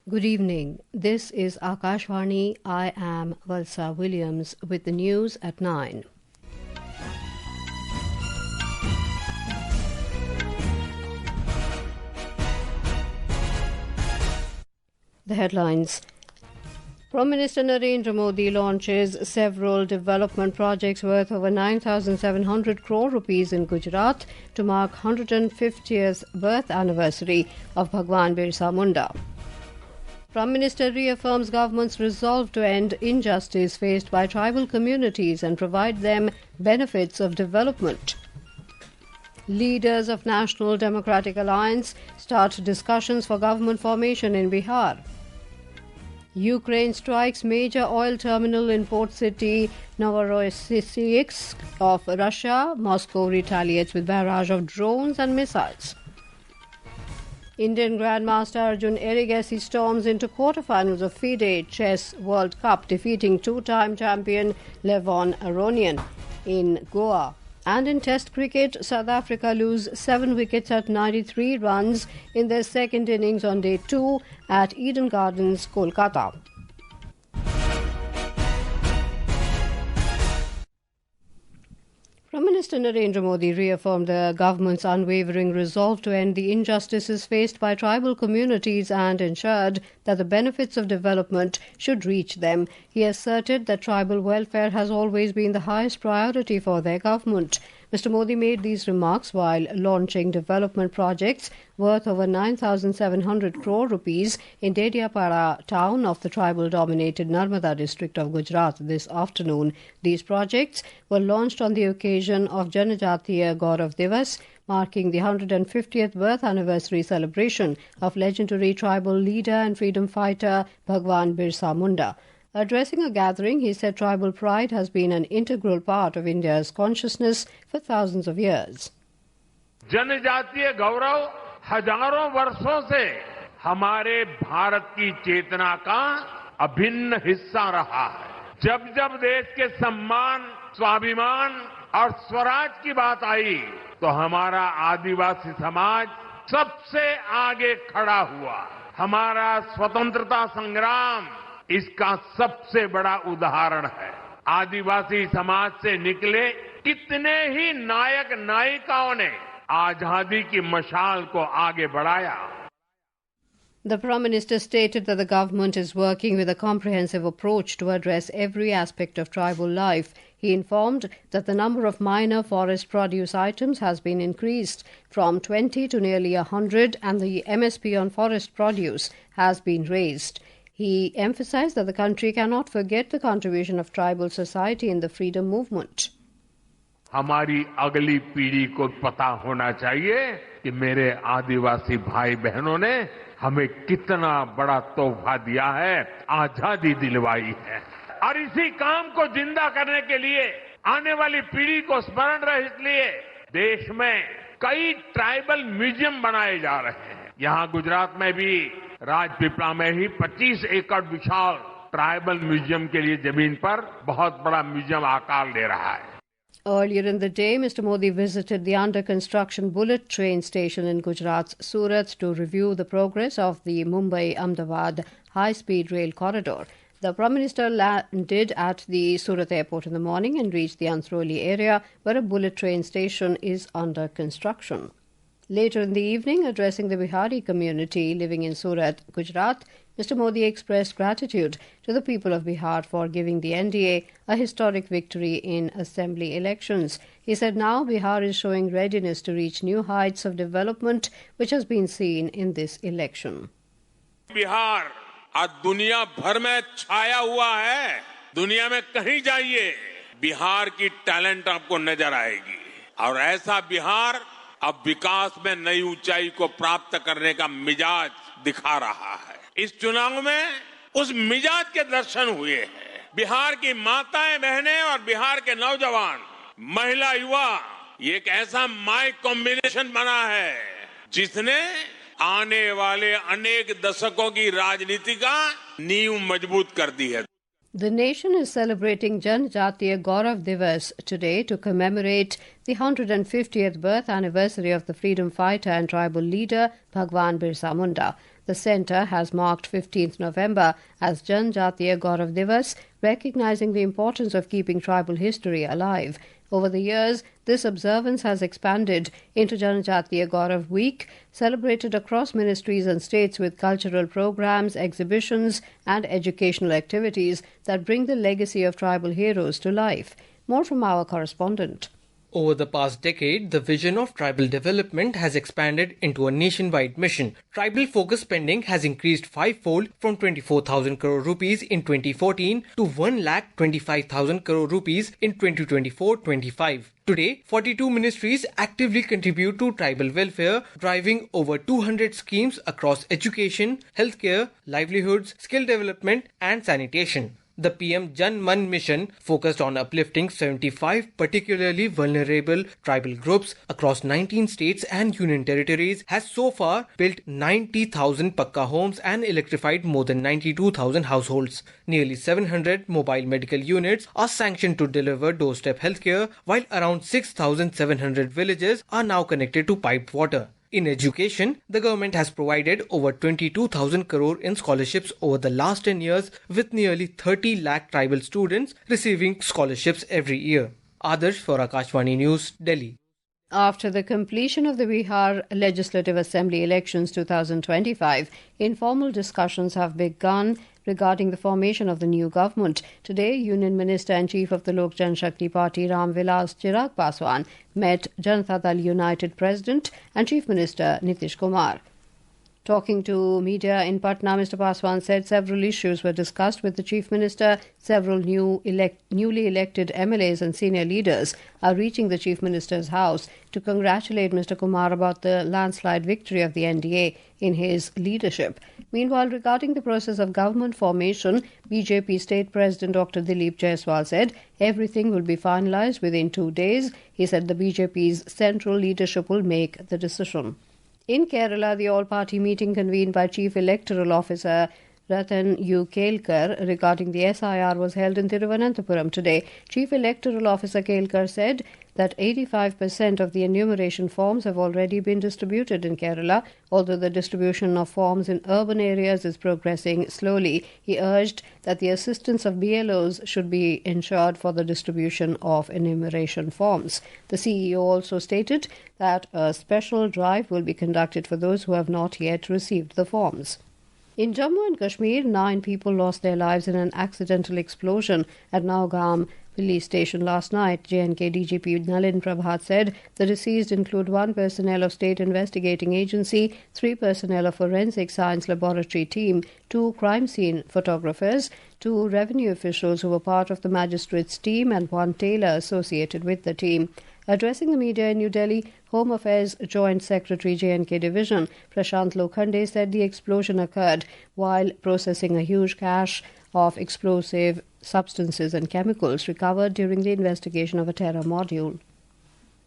Good evening. This is Akashvani. I am Valsa Williams with the news at 9. The headlines. Prime Minister Narendra Modi launches several development projects worth over 9,700 crore rupees in Gujarat to mark 150th birth anniversary of Bhagwan Birsa Munda. Prime Minister reaffirms government's resolve to end injustice faced by tribal communities and provide them benefits of development. Leaders of National Democratic Alliance start discussions for government formation in Bihar. Ukraine strikes major oil terminal in port city Novorossiysk of Russia. Moscow retaliates with barrage of drones and missiles. Indian Grandmaster Arjun Erigaisi storms into quarterfinals of FIDE Chess World Cup, defeating two-time champion Levon Aronian in Goa. And in Test cricket, South Africa lose 7 wickets at 93 runs in their second innings on day 2 at Eden Gardens, Kolkata. Prime Minister Narendra Modi reaffirmed the government's unwavering resolve to end the injustices faced by tribal communities and ensured that the benefits of development should reach them. He asserted that tribal welfare has always been the highest priority for their government. Mr. Modi made these remarks while launching development projects worth over 9,700 crore rupees in Dediapara town of the tribal-dominated Narmada district of Gujarat this afternoon. These projects were launched on the occasion of Janjati Gaurav Divas, marking the 150th birth anniversary celebration of legendary tribal leader and freedom fighter Bhagwan Birsa Munda. Addressing a gathering, he said tribal pride has been an integral part of India's consciousness for thousands of years. जनजातीय गौरव हजारों वर्षों से हमारे भारत की चेतना का अभिन्न हिस्सा रहा है। जब जब देश के सम्मान, स्वाभिमान और स्वराज की बात आई, तो हमारा आदिवासी समाज सबसे आगे खड़ा हुआ। हमारा स्वतंत्रता संग्राम इसका सबसे बड़ा उदाहरण है। आदिवासी समाज से निकले कितने ही नायक नायिकाओं ने आजादी की मशाल को आगे बढ़ाया। The Prime Minister stated that the government is working with a comprehensive approach to address every aspect of tribal life. He informed that the number of minor forest produce items has been increased from 20 to nearly 100 and the MSP on forest produce has been raised. He emphasized that the country cannot forget the contribution of tribal society in the freedom movement. हमारी अगली पीढ़ी को पता होना चाहिए कि मेरे आदिवासी भाई बहनों ने हमें कितना बड़ा तोहफा दिया है, आजादी दिलवाई है। और इसी काम को जिंदा करने के लिए, आने वाली पीढ़ी को स्मरण रहे इसलिए देश में कई ट्राइबल म्यूजियम बनाए जा रहे हैं। यहाँ गुजरात में भी राजपीपला में ही 25 एकड़ विशाल ट्राइबल म्यूजियम के लिए जमीन पर बहुत बड़ा म्यूजियम आकार ले रहा है। Earlier in the day, Mr. Modi visited the under-construction bullet train station in Gujarat's Surat to review the progress of the Mumbai-Ahmedabad high-speed rail corridor. The Prime Minister landed at the Surat airport in the morning and reached the Anthrauli area where a bullet train station is under construction. Later in the evening, addressing the Bihari community living in Surat, Gujarat, Mr. Modi expressed gratitude to the people of Bihar for giving the NDA a historic victory in assembly elections. He said now Bihar is showing readiness to reach new heights of development, which has been seen in this election. Bihar आज दुनिया भर में छाया हुआ है। दुनिया में कहीं जाइए, बिहार की टैलेंट आपको नजर आएगी। और ऐसा बिहार अब विकास में नई ऊंचाई को प्राप्त करने का मिजाज दिखा रहा है। इस चुनाव में उस मिजाज के दर्शन हुए हैं। बिहार की माताएं बहनें और बिहार के नौजवान, महिला, युवा, ये एक ऐसा माई कॉम्बिनेशन बना है जिसने आने वाले अनेक दशकों की राजनीति का नींव मजबूत कर दी है। The nation is celebrating Janjati Gaurav Divas today to commemorate the 150th birth anniversary of the freedom fighter and tribal leader Bhagwan Birsa Munda. The centre has marked 15th November as Janjati Gaurav Divas, recognizing the importance of keeping tribal history alive. Over the years, this observance has expanded into Janjati Gaurav Week, celebrated across ministries and states with cultural programs, exhibitions, and educational activities that bring the legacy of tribal heroes to life. More from our correspondent. Over the past decade, the vision of tribal development has expanded into a nationwide mission. Tribal focus spending has increased fivefold from 24,000 crore rupees in 2014 to 1,25,000 crore rupees in 2024-25. Today, 42 ministries actively contribute to tribal welfare, driving over 200 schemes across education, healthcare, livelihoods, skill development and sanitation. The PM Jan Man mission focused on uplifting 75 particularly vulnerable tribal groups across 19 states and union territories, has so far built 90,000 Pakka homes and electrified more than 92,000 households. Nearly 700 mobile medical units are sanctioned to deliver doorstep healthcare, while around 6,700 villages are now connected to piped water. In education, the government has provided over 22,000 crore in scholarships over the last 10 years, with nearly 30 lakh tribal students receiving scholarships every year. Adarsh for Akashvani News, Delhi. After the completion of the Bihar Legislative Assembly elections 2025, informal discussions have begun regarding the formation of the new government. Today, Union Minister and Chief of the Lok Janshakti Party Ram Vilas Chirag Paswan met Janata Dal United President and Chief Minister Nitish Kumar. Talking to media in Patna, Mr. Paswan said several issues were discussed with the Chief Minister. Several newly elected MLAs and senior leaders are reaching the Chief Minister's house to congratulate Mr. Kumar about the landslide victory of the NDA in his leadership. Meanwhile, regarding the process of government formation, BJP State President Dr. Dilip Jaiswal said everything will be finalized within 2 days. He said the BJP's central leadership will make the decision. In Kerala, the all-party meeting convened by Chief Electoral Officer Ratan U. Kelkar regarding the SIR was held in Thiruvananthapuram today. Chief Electoral Officer Kelkar said that 85% of the enumeration forms have already been distributed in Kerala. Although the distribution of forms in urban areas is progressing slowly, he urged that the assistance of BLOs should be ensured for the distribution of enumeration forms. The CEO also stated that a special drive will be conducted for those who have not yet received the forms. In Jammu and Kashmir, 9 people lost their lives in an accidental explosion at Naugam police station last night. J&K DGP Nalin Prabhat said the deceased include 1 personnel of State Investigating Agency, 3 personnel of Forensic Science Laboratory team, 2 crime scene photographers, 2 revenue officials who were part of the magistrate's team, and 1 tailor associated with the team. Addressing the media in New Delhi, Home Affairs Joint Secretary J&K Division Prashant Lokhande said the explosion occurred while processing a huge cache of explosive substances and chemicals recovered during the investigation of a terror module.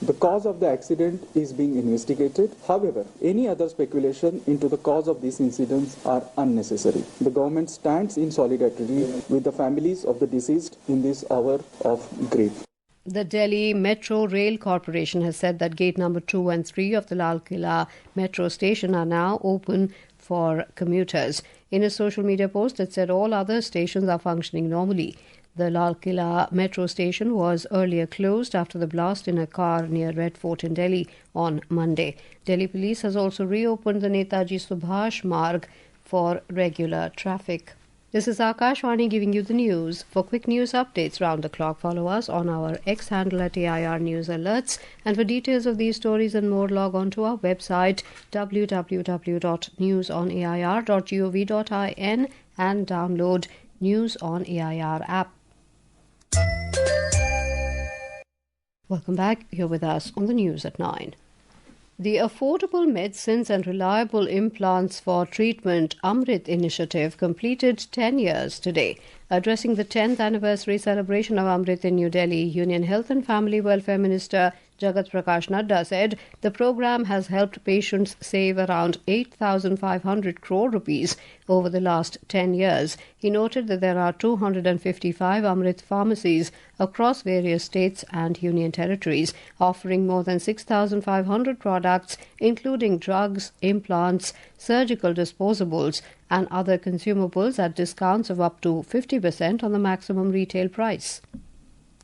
The cause of the accident is being investigated. However, any other speculation into the cause of these incidents are unnecessary. The government stands in solidarity with the families of the deceased in this hour of grief. The Delhi Metro Rail Corporation has said that gate number 2 and 3 of the Lal Killa metro station are now open for commuters. In a social media post, it said all other stations are functioning normally. The Lal Killa metro station was earlier closed after the blast in a car near Red Fort in Delhi on Monday. Delhi police has also reopened the Netaji Subhash Marg for regular traffic. This is Akashvani giving you the news. For quick news updates round the clock, follow us on our X handle at AIR News Alerts. And for details of these stories and more, log on to our website www.newsonair.gov.in and download News on AIR app. Welcome back. You're with us on the news at 9. The Affordable Medicines and Reliable Implants for Treatment Amrit initiative completed 10 years today. Addressing the 10th anniversary celebration of Amrit in New Delhi, Union Health and Family Welfare Minister Jagat Prakash Nadda said the program has helped patients save around 8,500 crore rupees over the last 10 years. He noted that there are 255 Amrit pharmacies across various states and union territories, offering more than 6,500 products, including drugs, implants, surgical disposables, and other consumables at discounts of up to 50% on the maximum retail price.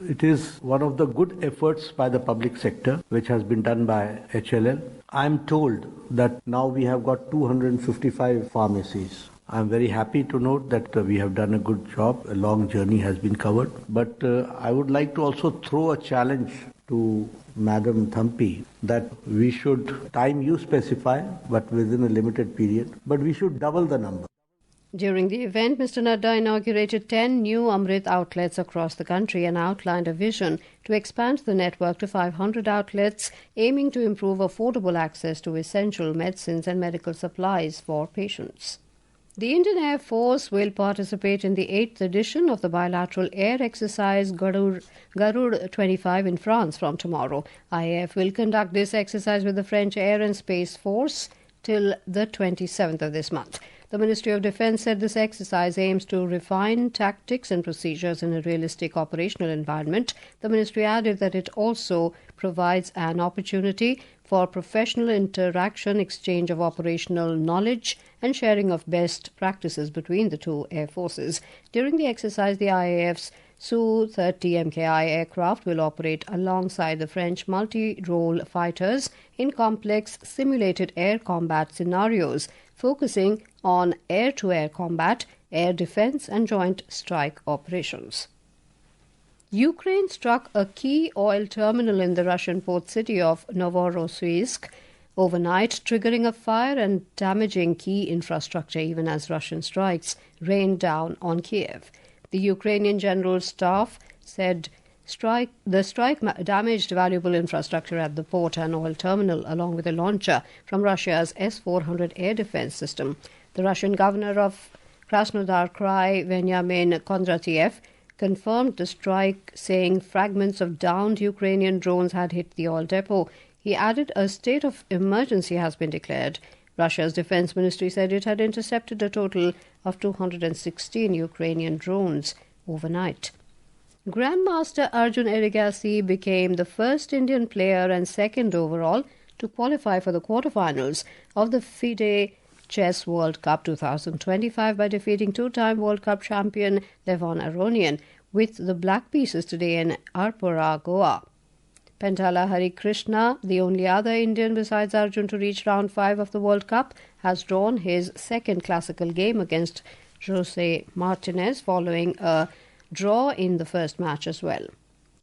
It is one of the good efforts by the public sector which has been done by HLL. I am told that now we have got 255 pharmacies. I am very happy to note that we have done a good job. A long journey has been covered. But I would like to also throw a challenge to Madam Thampi that we should, time you specify, but within a limited period, but we should double the number. During the event, Mr. Nadda inaugurated 10 new Amrit outlets across the country and outlined a vision to expand the network to 500 outlets, aiming to improve affordable access to essential medicines and medical supplies for patients. The Indian Air Force will participate in the 8th edition of the bilateral air exercise Garud 25 in France from tomorrow. IAF will conduct this exercise with the French Air and Space Force till the 27th of this month. The Ministry of Defence said this exercise aims to refine tactics and procedures in a realistic operational environment. The Ministry added that it also provides an opportunity for professional interaction, exchange of operational knowledge, and sharing of best practices between the two air forces. During the exercise, the IAF's Su-30 MKI aircraft will operate alongside the French multi-role fighters in complex simulated air combat scenarios, focusing on air-to-air combat, air defense, and joint strike operations. Ukraine struck a key oil terminal in the Russian port city of Novorossiysk overnight, triggering a fire and damaging key infrastructure even as Russian strikes rained down on Kiev. The Ukrainian General Staff said the strike damaged valuable infrastructure at the port and oil terminal, along with a launcher from Russia's S-400 air defense system. The Russian governor of Krasnodar Krai, Veniamin Kondratiev, confirmed the strike, saying fragments of downed Ukrainian drones had hit the oil depot. He added a state of emergency has been declared. Russia's defense ministry said it had intercepted a total of 216 Ukrainian drones overnight. Grandmaster Arjun Erigaisi became the first Indian player and second overall to qualify for the quarterfinals of the FIDE Chess World Cup 2025 by defeating two-time World Cup champion Levon Aronian with the black pieces today in Arpura, Goa. Pentala Hari Krishna, the only other Indian besides Arjun to reach round 5 of the World Cup, has drawn his second classical game against Jose Martinez following a draw in the first match as well.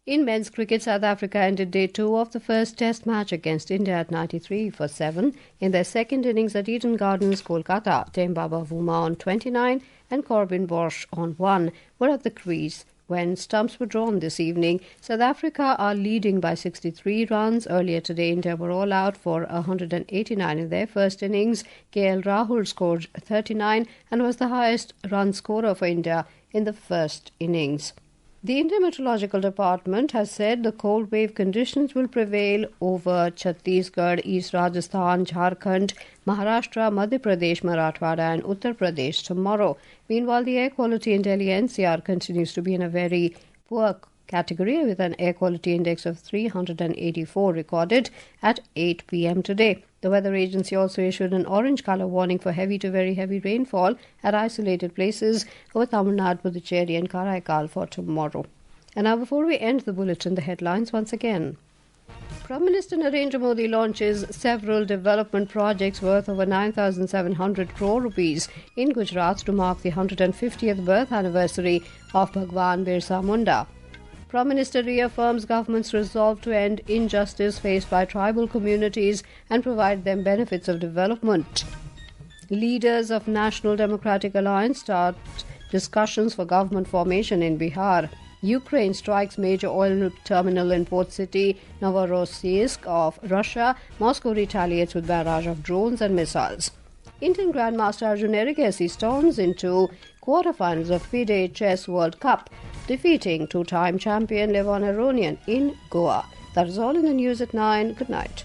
In men's cricket, South Africa ended day 2 of the first test match against India at 93 for 7 in their second innings at Eden Gardens, Kolkata. Temba Bavuma on 29 and Corbin Bosch on 1 were at the crease when stumps were drawn this evening. South Africa are leading by 63 runs. Earlier today, India were all out for 189 in their first innings. KL Rahul scored 39 and was the highest run scorer for India in the first innings. The Indian Meteorological Department has said the cold wave conditions will prevail over Chhattisgarh, East Rajasthan, Jharkhand, Maharashtra, Madhya Pradesh, Marathwada and Uttar Pradesh tomorrow. Meanwhile, the air quality in Delhi NCR continues to be in a very poor category with an air quality index of 384 recorded at 8 p.m. today. The weather agency also issued an orange colour warning for heavy to very heavy rainfall at isolated places over Tamil Nadu, Puducherry and Karaikal for tomorrow. And now before we end the bulletin, the headlines once again. Prime Minister Narendra Modi launches several development projects worth over 9,700 crore rupees in Gujarat to mark the 150th birth anniversary of Bhagwan Birsa Munda. Prime Minister reaffirms government's resolve to end injustice faced by tribal communities and provide them benefits of development. Leaders of National Democratic Alliance start discussions for government formation in Bihar. Ukraine strikes major oil terminal in port city Novorossiysk of Russia. Moscow retaliates with barrage of drones and missiles. Indian Grandmaster Arjun Erigaisi storms into quarterfinals of FIDE Chess World Cup, defeating two-time champion Levon Aronian in Goa. That is all in the news at 9. Good night.